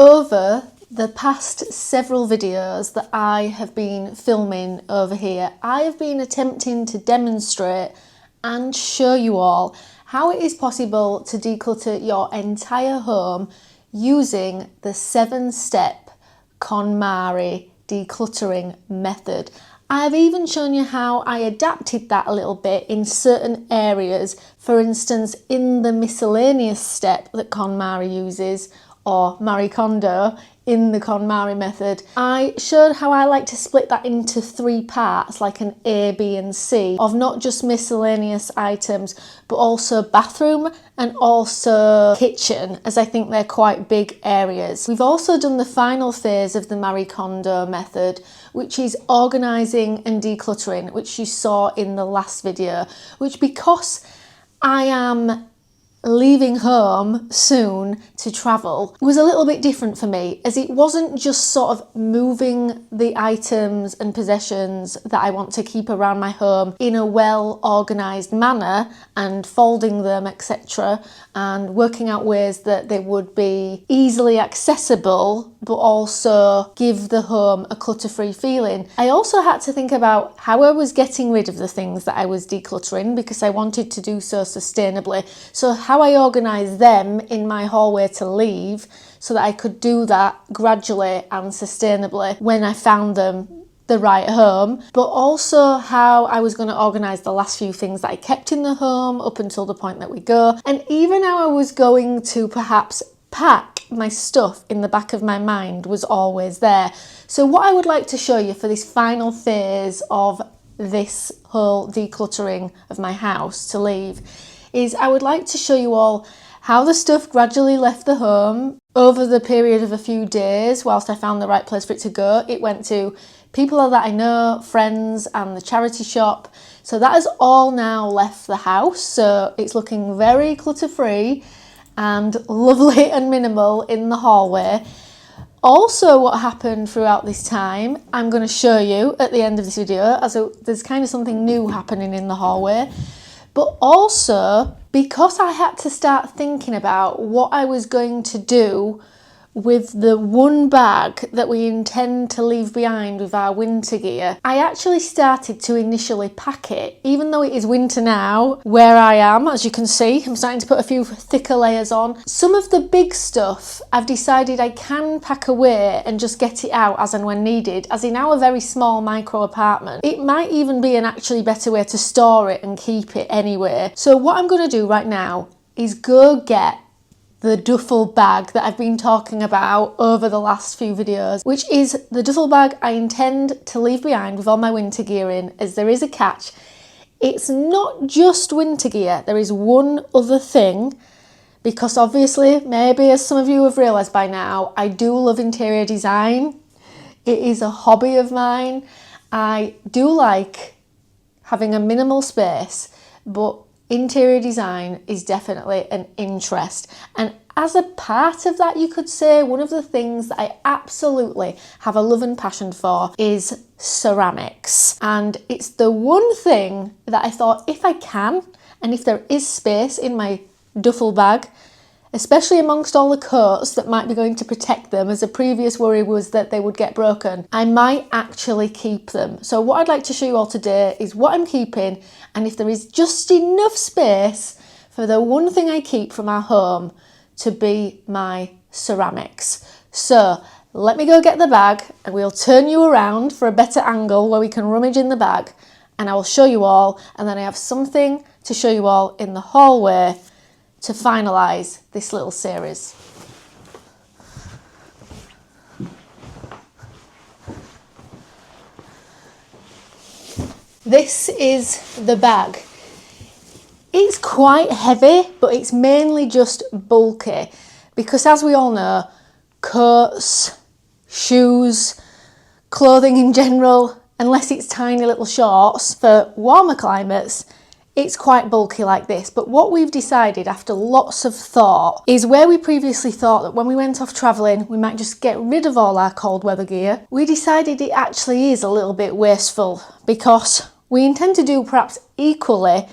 Over the past several videos that I have been filming over here, I have been attempting to demonstrate and show you all how it is possible to declutter your entire home using the 7-step KonMari decluttering method. I have even shown you how I adapted that a little bit in certain areas, for instance in the miscellaneous step that KonMari uses, or Marie Kondo in the KonMari method. I showed how I like to split that into 3 parts, like an A, B and C, of not just miscellaneous items but also bathroom and also kitchen, as I think they're quite big areas. We've also done the final phase of the Marie Kondo method, which is organising and decluttering, which you saw in the last video, which, because I am leaving home soon to travel, was a little bit different for me, as it wasn't just sort of moving the items and possessions that I want to keep around my home in a well organised manner and folding them, etc., and working out ways that they would be easily accessible but also give the home a clutter-free feeling. I also had to think about how I was getting rid of the things that I was decluttering, because I wanted to do so sustainably. So how I organised them in my hallway to leave so that I could do that gradually and sustainably when I found them the right home, but also how I was going to organise the last few things that I kept in the home up until the point that we go, and even how I was going to perhaps pack my stuff in the back of my mind was always there. So what I would like to show you for this final phase of this whole decluttering of my house to leave is I would like to show you all how the stuff gradually left the home over the period of a few days whilst I found the right place for it to go. It went to people that I know, friends, and the charity shop. So that has all now left the house. So it's looking very clutter-free and lovely and minimal in the hallway. Also, what happened throughout this time, I'm going to show you at the end of this video, as there's kind of something new happening in the hallway. But also, because I had to start thinking about what I was going to do with the one bag that we intend to leave behind with our winter gear, I actually started to initially pack it. Even though it is winter now, where I am, as you can see, I'm starting to put a few thicker layers on. Some of the big stuff I've decided I can pack away and just get it out as and when needed, as in our very small micro apartment. It might even be an actually better way to store it and keep it anyway. So what I'm going to do right now is go get the duffel bag that I've been talking about over the last few videos, which is the duffel bag I intend to leave behind with all my winter gear in, as there is a catch. It's not just winter gear, there is one other thing, because obviously, maybe as some of you have realised by now, I do love interior design. It is a hobby of mine. I do like having a minimal space, but interior design is definitely an interest. And as a part of that, you could say, one of the things that I absolutely have a love and passion for is ceramics. And it's the one thing that I thought, if I can, and if there is space in my duffel bag, especially amongst all the coats that might be going to protect them, as a previous worry was that they would get broken, I might actually keep them. So what I'd like to show you all today is what I'm keeping, and if there is just enough space for the one thing I keep from our home to be my ceramics. So let me go get the bag and we'll turn you around for a better angle where we can rummage in the bag, and I will show you all, and then I have something to show you all in the hallway to finalise this little series. This is the bag. It's quite heavy, but it's mainly just bulky, because as we all know, coats, shoes, clothing in general, unless it's tiny little shorts for warmer climates, it's quite bulky like this. But what we've decided after lots of thought is, where we previously thought that when we went off travelling we might just get rid of all our cold weather gear, we decided it actually is a little bit wasteful, because we intend to do perhaps equally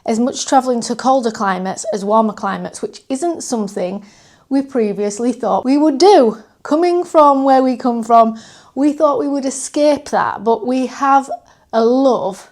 as much travelling to colder climates as warmer climates, which isn't something we previously thought we would do. coming from where we come from, we thought we would escape that, but we have a love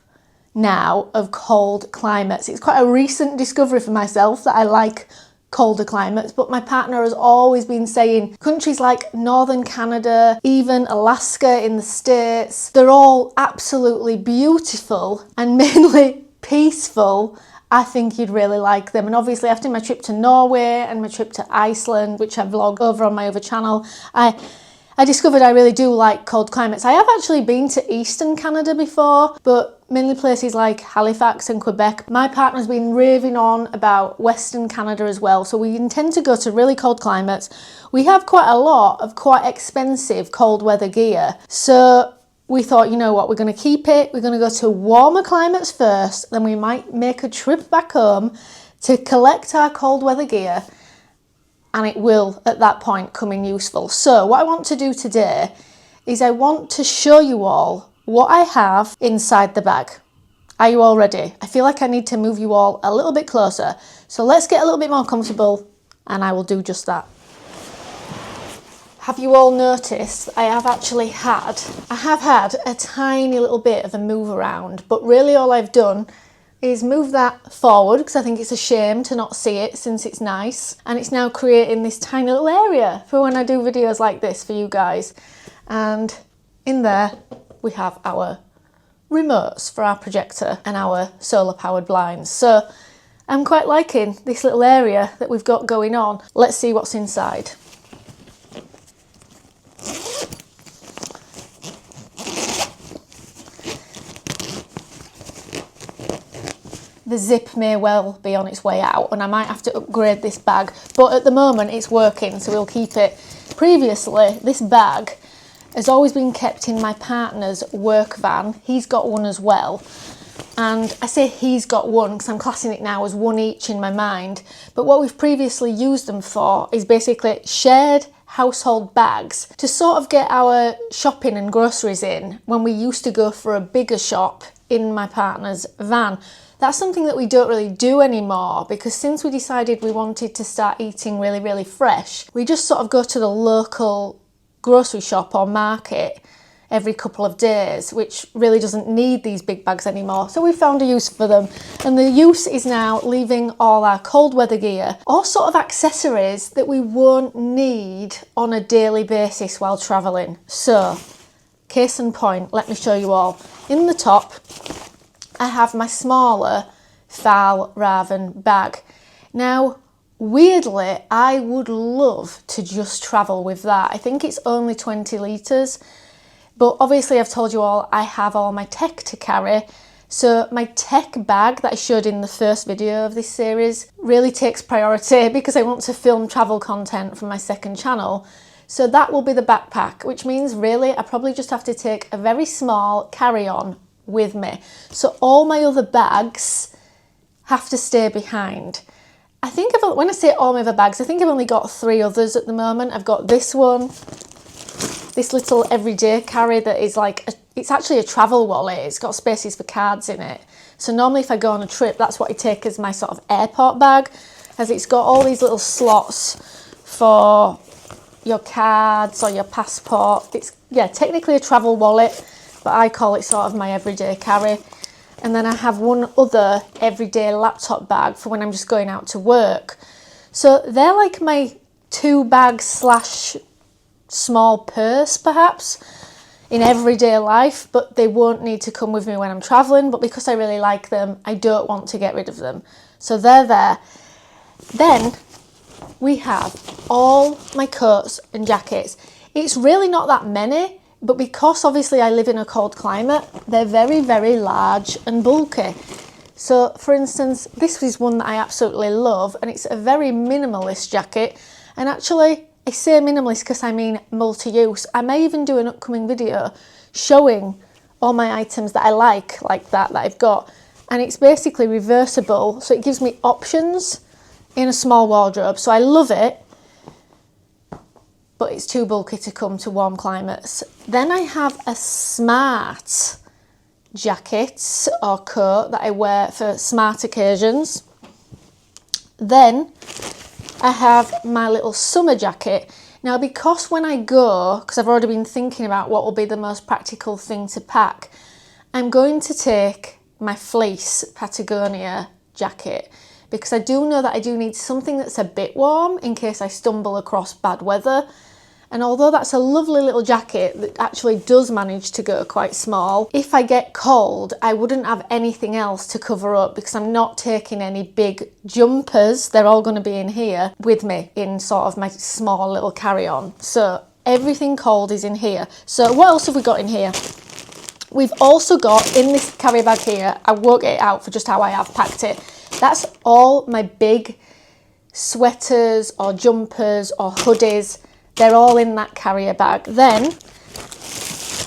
now of cold climates. It's quite a recent discovery for myself that I like colder climates, but my partner has always been saying countries like northern Canada, even Alaska in the States, they're all absolutely beautiful and mainly peaceful. I think you'd really like them. And obviously after my trip to Norway and my trip to Iceland, which I vlog over on my other channel, I discovered I really do like cold climates. I have actually been to eastern Canada before, but mainly places like Halifax and Quebec. My partner's been raving on about western Canada as well, so we intend to go to really cold climates. We have quite a lot of quite expensive cold weather gear, so we thought, you know what, we're going to keep it. We're going to go to warmer climates first, then we might make a trip back home to collect our cold weather gear, and it will at that point come in useful. So what I want to do today is I want to show you all what I have inside the bag. Are you all ready? I feel like I need to move you all a little bit closer. So let's get a little bit more comfortable and I will do just that. Have you all noticed I have had a tiny little bit of a move around, but really all I've done is move that forward because I think it's a shame to not see it since it's nice, and it's now creating this tiny little area for when I do videos like this for you guys. And in there we have our remotes for our projector and our solar powered blinds. So I'm quite liking this little area that we've got going on. Let's see what's inside. The zip may well be on its way out and I might have to upgrade this bag, but at the moment it's working, so we'll keep it. Previously, this bag has always been kept in my partner's work van. He's got one as well. And I say he's got one because I'm classing it now as one each in my mind. But what we've previously used them for is basically shared household bags to sort of get our shopping and groceries in when we used to go for a bigger shop in my partner's van. That's something that we don't really do anymore because since we decided we wanted to start eating really, really fresh, we just sort of go to the local grocery shop or market every couple of days, which really doesn't need these big bags anymore. So we found a use for them, and the use is now leaving all our cold weather gear or sort of accessories that we won't need on a daily basis while traveling. So case in point, let me show you all. In the top I have my smaller Fall Raven bag. Now, weirdly, I would love to just travel with that. I think it's only 20 litres, but obviously I've told you all I have all my tech to carry. So my tech bag that I showed in the first video of this series really takes priority because I want to film travel content for my second channel. So that will be the backpack, which means really I probably just have to take a very small carry-on with me. So all my other bags have to stay behind. I think when I say all my other bags, I think I've only got 3 others at the moment. I've got this one, this little everyday carry that is like, it's actually a travel wallet. It's got spaces for cards in it. So normally if I go on a trip, that's what I take as my sort of airport bag, as it's got all these little slots for your cards or your passport. It's, yeah, technically a travel wallet, but I call it sort of my everyday carry. And then I have one other everyday laptop bag for when I'm just going out to work. So they're like my 2 bags slash small purse perhaps in everyday life, but they won't need to come with me when I'm traveling. But because I really like them, I don't want to get rid of them. So they're there. Then we have all my coats and jackets. It's really not that many, but because obviously I live in a cold climate, they're very, very large and bulky. So for instance, this is one that I absolutely love, and it's a very minimalist jacket. And actually, I say minimalist because I mean multi-use. I may even do an upcoming video showing all my items that I like that I've got. And it's basically reversible, so it gives me options in a small wardrobe. So I love it, but it's too bulky to come to warm climates. Then I have a smart jacket or coat that I wear for smart occasions. Then I have my little summer jacket. Now, because when I go, because I've already been thinking about what will be the most practical thing to pack, I'm going to take my fleece Patagonia jacket, because I do know that I do need something that's a bit warm in case I stumble across bad weather. And although that's a lovely little jacket that actually does manage to go quite small, if I get cold, I wouldn't have anything else to cover up, because I'm not taking any big jumpers. They're all going to be in here with me in sort of my small little carry-on. So everything cold is in here. So what else have we got in here? We've also got in this carry bag here, I won't get it out for just how I have packed it. That's all my big sweaters or jumpers or hoodies. They're all in that carrier bag. Then,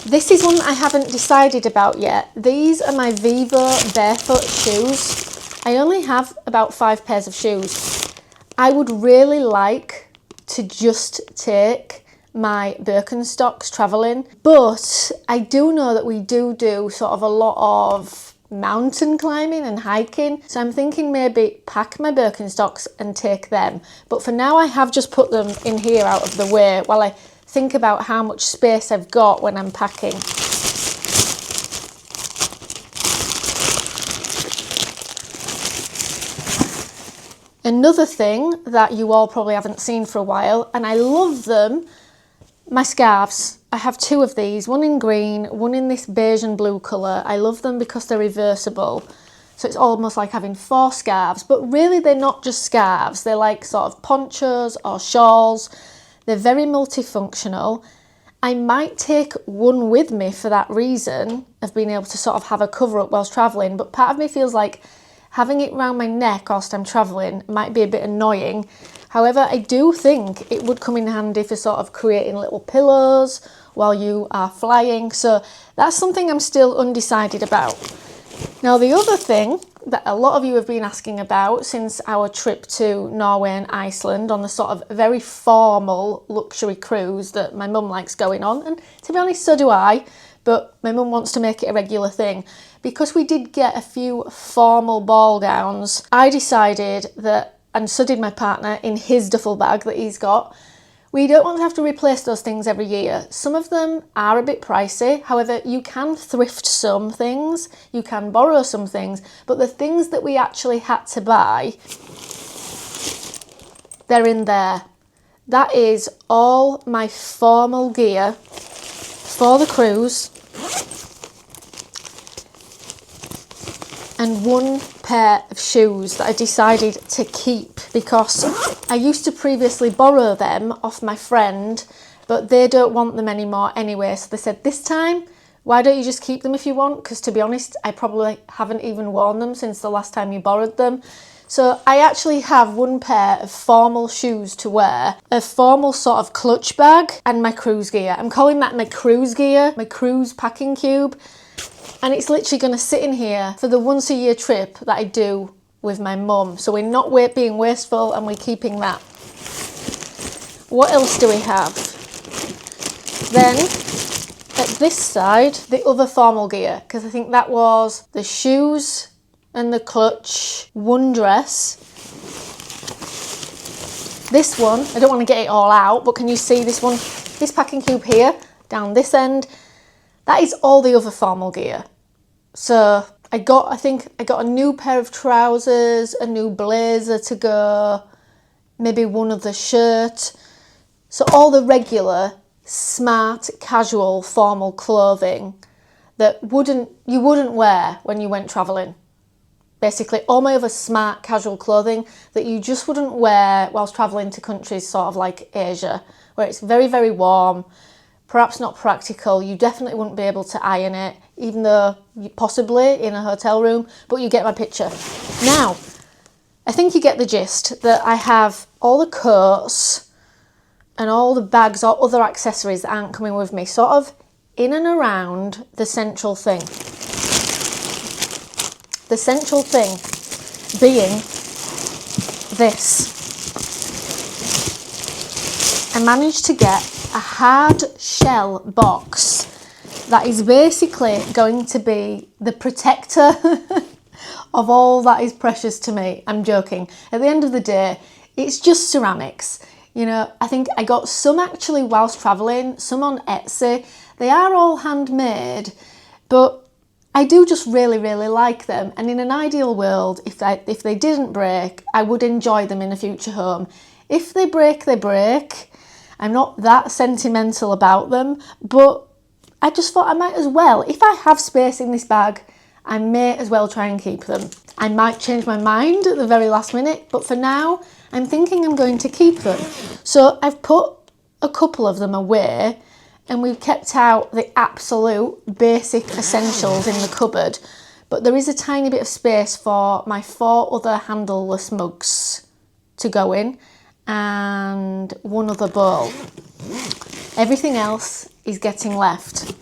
this is one I haven't decided about yet. These are my Vivo barefoot shoes. I only have about 5 pairs of shoes. I would really like to just take my Birkenstocks travelling, but I do know that we do sort of a lot of mountain climbing and hiking, so I'm thinking maybe pack my Birkenstocks and take them. But for now I have just put them in here out of the way while I think about how much space I've got when I'm packing. Another thing that you all probably haven't seen for a while, and I love them, my scarves. I have 2 of these, one in green, one in this beige and blue colour. I love them because they're reversible. So it's almost like having 4 scarves, but really they're not just scarves. They're like sort of ponchos or shawls. They're very multifunctional. I might take one with me for that reason of being able to sort of have a cover up whilst travelling, but part of me feels like having it around my neck whilst I'm travelling might be a bit annoying. However, I do think it would come in handy for sort of creating little pillows while you are flying. So that's something I'm still undecided about. Now, the other thing that a lot of you have been asking about since our trip to Norway and Iceland on the sort of very formal luxury cruise that my mum likes going on, and to be honest, so do I, but my mum wants to make it a regular thing. Because we did get a few formal ball gowns, I decided that, and so did my partner in his duffel bag that he's got, we don't want to have to replace those things every year. Some of them are a bit pricey. However, you can thrift some things, you can borrow some things, but the things that we actually had to buy, they're in there. That is all my formal gear for the cruise, and 1 pair of shoes that I decided to keep because I used to previously borrow them off my friend, but they don't want them anymore anyway. So they said, this time, why don't you just keep them if you want? Because to be honest, I probably haven't even worn them since the last time you borrowed them. So I actually have 1 pair of formal shoes to wear, a formal sort of clutch bag, and my cruise gear. I'm calling that my cruise gear, my cruise packing cube. And it's literally going to sit in here for the once a year trip that I do with my mum. So we're not being wasteful, and we're keeping that. What else do we have? Then at this side, the other formal gear, because I think that was the shoes and the clutch, 1 dress. This one, I don't want to get it all out, but can you see this one? This packing cube here, down this end, that is all the other formal gear. So I think I got a new pair of trousers, a new blazer to go, maybe 1 other shirt. So all the regular, smart, casual, formal clothing that you wouldn't wear when you went travelling. Basically, all my other smart, casual clothing that you just wouldn't wear whilst travelling to countries sort of like Asia, where it's very, very warm. Perhaps not practical. You definitely wouldn't be able to iron it, even though you possibly in a hotel room, but you get my picture. Now, I think you get the gist that I have all the coats and all the bags or other accessories that aren't coming with me, sort of in and around the central thing. The central thing being this. I managed to get a hard shell box that is basically going to be the protector of all that is precious to me. I'm joking. At the end of the day, it's just ceramics. You know, I think I got some actually whilst travelling, some on Etsy. They are all handmade, but I do just really, really like them. And in an ideal world, if they didn't break, I would enjoy them in a future home. If they break, they break. I'm not that sentimental about them, but I just thought I might as well. If I have space in this bag, I may as well try and keep them. I might change my mind at the very last minute, but for now, I'm thinking I'm going to keep them. So I've put a couple of them away, and we've kept out the absolute basic essentials in the cupboard, but there is a tiny bit of space for my 4 other handleless mugs to go in and 1 other bowl. Everything else is getting left.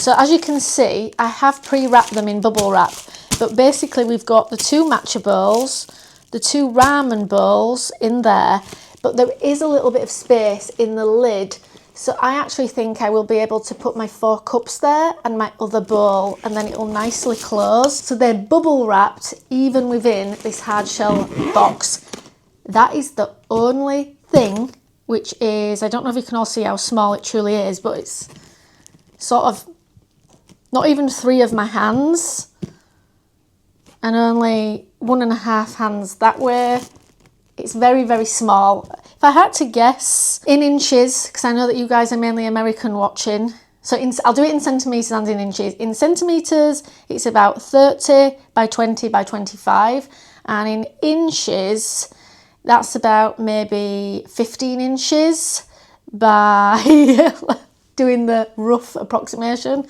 So as you can see, I have pre-wrapped them in bubble wrap, but basically we've got the 2 matcha bowls, the 2 ramen bowls in there, but there is a little bit of space in the lid. So I actually think I will be able to put my 4 cups there and my other bowl, and then it will nicely close. So they're bubble wrapped even within this hard shell box. That is the only thing, which is, I don't know if you can all see how small it truly is, but it's sort of not even 3 of my hands and only 1.5 hands that way. It's very, very small. If I had to guess in inches, because I know that you guys are mainly American watching, so I'll do it in centimetres and in inches. In centimetres, it's about 30 by 20 by 25. And in inches, that's about maybe 15 inches by, doing the rough approximation,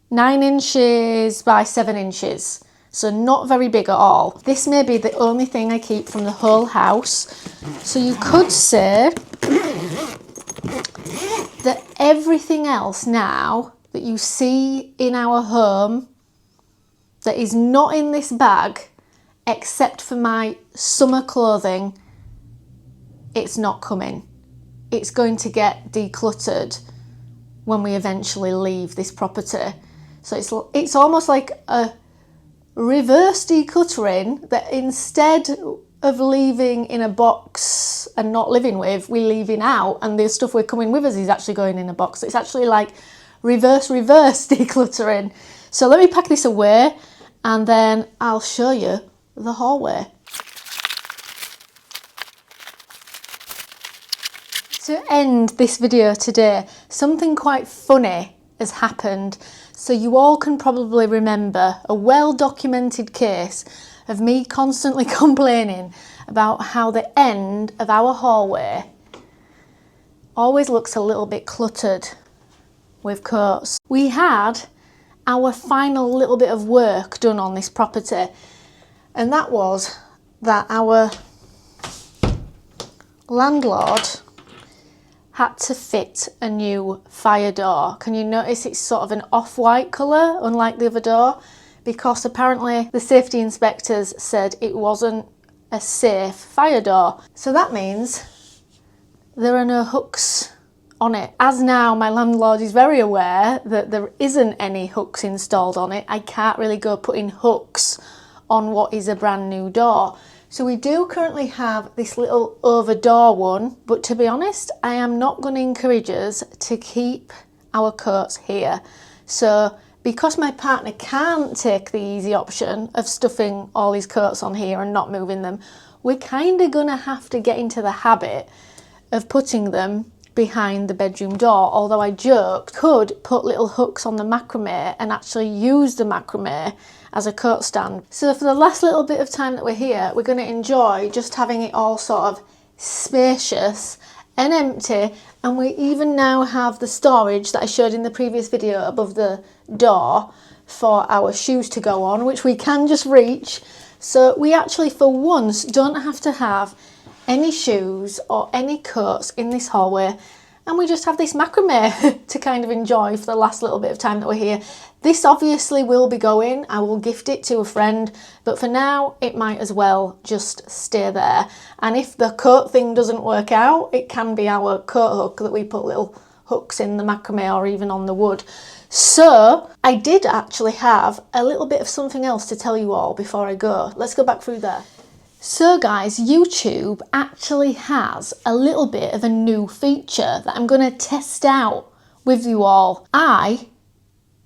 9 inches by 7 inches. So not very big at all. This may be the only thing I keep from the whole house. So you could say that everything else now that you see in our home that is not in this bag, except for my summer clothing, it's not coming. It's going to get decluttered when we eventually leave this property. So it's almost like a reverse decluttering, that instead of leaving in a box and not living with, we're leaving out, and the stuff we're coming with us is actually going in a box. It's actually like reverse decluttering. So let me pack this away and then I'll show you the hallway. To end this video today, something quite funny has happened. So you all can probably remember a well-documented case of me constantly complaining about how the end of our hallway always looks a little bit cluttered with coats. We had our final little bit of work done on this property, and that was that our landlord had to fit a new fire door. Can you notice it's sort of an off-white colour, unlike the other door? Because apparently the safety inspectors said it wasn't a safe fire door. So that means there are no hooks on it. As now my landlord is very aware that there isn't any hooks installed on it, I can't really go putting hooks on what is a brand new door. So we do currently have this little over door one, but to be honest, I am not going to encourage us to keep our coats here. So because my partner can't take the easy option of stuffing all his coats on here and not moving them, we're kind of going to have to get into the habit of putting them behind the bedroom door. Although I joked, could put little hooks on the macrame and actually use the macrame as a coat stand. So for the last little bit of time that we're here, we're going to enjoy just having it all sort of spacious and empty. And we even now have the storage that I showed in the previous video above the door for our shoes to go on, which we can just reach. So we actually for once don't have to have any shoes or any coats in this hallway, and we just have this macrame to kind of enjoy for the last little bit of time that we're here. This obviously will be going, I will gift it to a friend, but for now it might as well just stay there. And if the coat thing doesn't work out, it can be our coat hook that we put little hooks in the macrame or even on the wood. So I did actually have a little bit of something else to tell you all before I go. Let's go back through there. So guys, YouTube actually has a little bit of a new feature that I'm going to test out with you all. I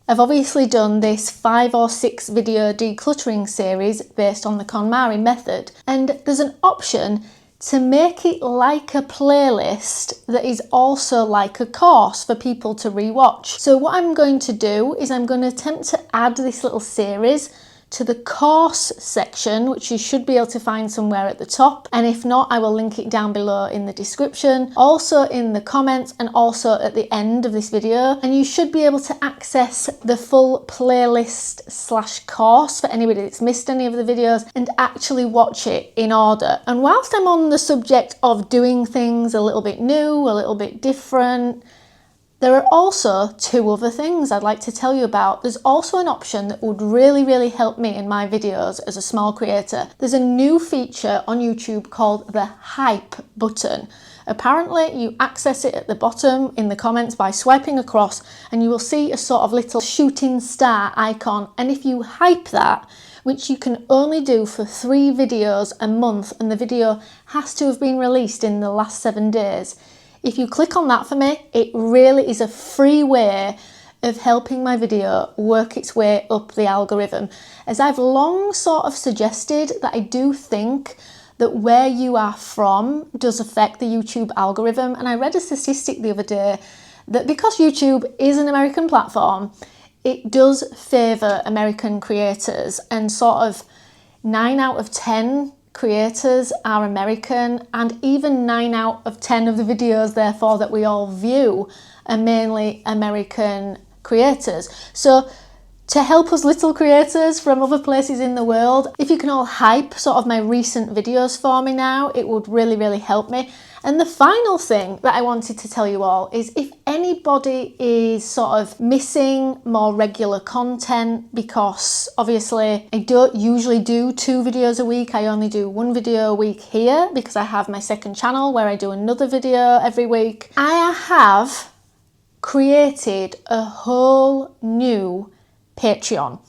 have obviously done this 5 or 6 video decluttering series based on the KonMari method, and there's an option to make it like a playlist that is also like a course for people to rewatch. So what I'm going to do is I'm going to attempt to add this little series to the course section, which you should be able to find somewhere at the top, and if not, I will link it down below in the description, also in the comments, and also at the end of this video. And you should be able to access the full playlist / course for anybody that's missed any of the videos and actually watch it in order. And whilst I'm on the subject of doing things a little bit new, a little bit different, there are also 2 other things I'd like to tell you about. There's also an option that would really help me in my videos as a small creator. There's a new feature on YouTube called the hype button. Apparently you access it at the bottom in the comments by swiping across, and you will see a sort of little shooting star icon, and if you hype that, which you can only do for 3 videos a month, and the video has to have been released in the last 7 days, if you click on that for me, it really is a free way of helping my video work its way up the algorithm. As I've long sort of suggested that I do think that where you are from does affect the YouTube algorithm. And I read a statistic the other day that because YouTube is an American platform, it does favour American creators, and sort of 9 out of 10 creators are American, and even 9 out of 10 of the videos therefore that we all view are mainly American creators. So to help us little creators from other places in the world, if you can all hype sort of my recent videos for me now, it would really help me. And the final thing that I wanted to tell you all is if anybody is sort of missing more regular content, because obviously I don't usually do 2 videos a week, I only do 1 video a week here because I have my second channel where I do another video every week. I have created a whole new Patreon.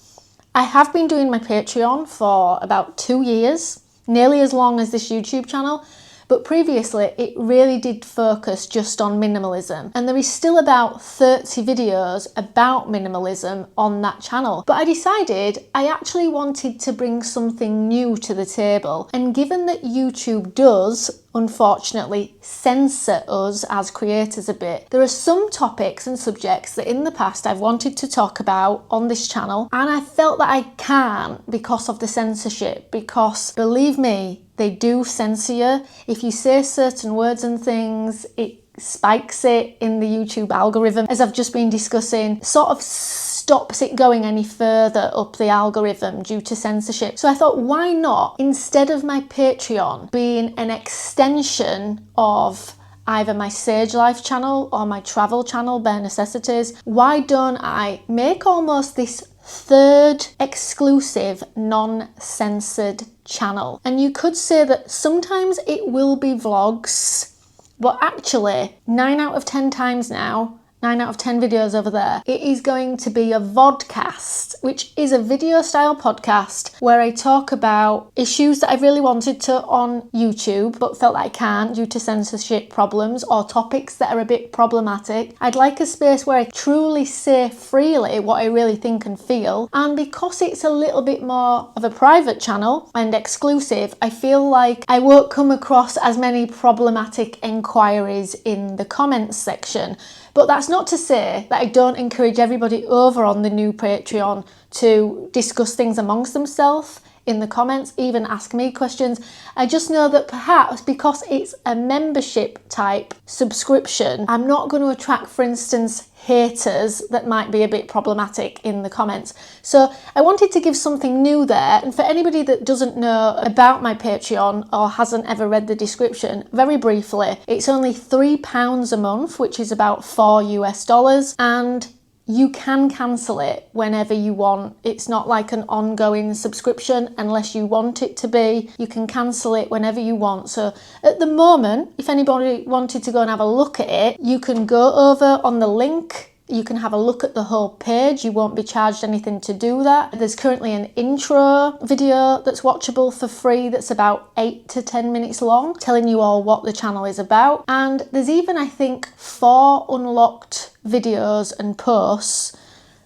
I have been doing my Patreon for about 2 years, nearly as long as this YouTube channel. But previously it really did focus just on minimalism, and there is still about 30 videos about minimalism on that channel. But I decided I actually wanted to bring something new to the table, and given that YouTube does unfortunately censor us as creators a bit, there are some topics and subjects that in the past I've wanted to talk about on this channel, and I felt that I can't because of the censorship, because believe me, they do censor you. If you say certain words and things, it spikes it in the YouTube algorithm, as I've just been discussing, sort of stops it going any further up the algorithm due to censorship. So I thought, why not, instead of my Patreon being an extension of either my SAGELIFE channel or my travel channel, Bare Necessities, why don't I make almost this 3rd exclusive non-censored channel? And you could say that sometimes it will be vlogs, but actually 9 out of 10 times now, 9 out of 10 videos over there, it is going to be a vodcast, which is a video style podcast where I talk about issues that I really wanted to on YouTube but felt like I can't due to censorship problems, or topics that are a bit problematic. I'd like a space where I truly say freely what I really think and feel, and because it's a little bit more of a private channel and exclusive, I feel like I won't come across as many problematic enquiries in the comments section. But that's not to say that I don't encourage everybody over on the new Patreon to discuss things amongst themselves in the comments, even ask me questions. I just know that perhaps because it's a membership type subscription, I'm not going to attract, for instance, haters that might be a bit problematic in the comments. So I wanted to give something new there, and for anybody that doesn't know about my Patreon or hasn't ever read the description, very briefly, it's only £3 a month, which is about $4 US, and you can cancel it whenever you want. It's not like an ongoing subscription unless you want it to be. You can cancel it whenever you want. So at the moment, if anybody wanted to go and have a look at it, you can go over on the link You can have a look at the whole page. You won't be charged anything to do that. There's currently an intro video that's watchable for free that's about 8 to 10 minutes long, telling you all what the channel is about. And there's even, I think, 4 unlocked videos and posts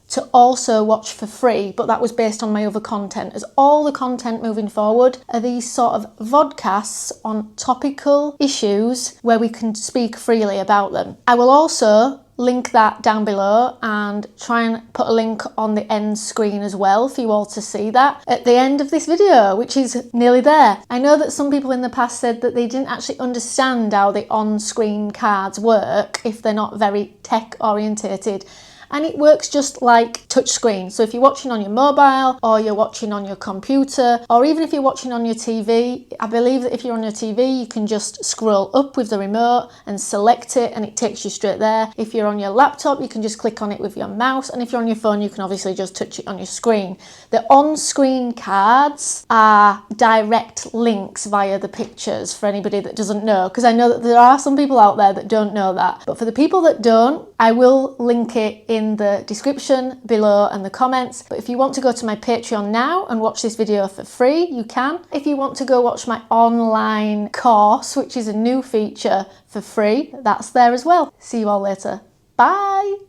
to also watch for free, but that was based on my other content, as all the content moving forward are these sort of vodcasts on topical issues where we can speak freely about them. I will also link that down below and try and put a link on the end screen as well for you all to see that at the end of this video, which is nearly there. I know that some people in the past said that they didn't actually understand how the on-screen cards work if they're not very tech orientated. And it works just like touchscreen. So if you're watching on your mobile, or you're watching on your computer, or even if you're watching on your TV, I believe that if you're on your TV, you can just scroll up with the remote and select it and it takes you straight there. If you're on your laptop, you can just click on it with your mouse. And if you're on your phone, you can obviously just touch it on your screen. The on-screen cards are direct links via the pictures for anybody that doesn't know, because I know that there are some people out there that don't know that. But for the people that don't, I will link it in the description below and the comments. But if you want to go to my Patreon now and watch this video for free, you can. If you want to go watch my online course, which is a new feature for free, that's there as well. See you all later. Bye.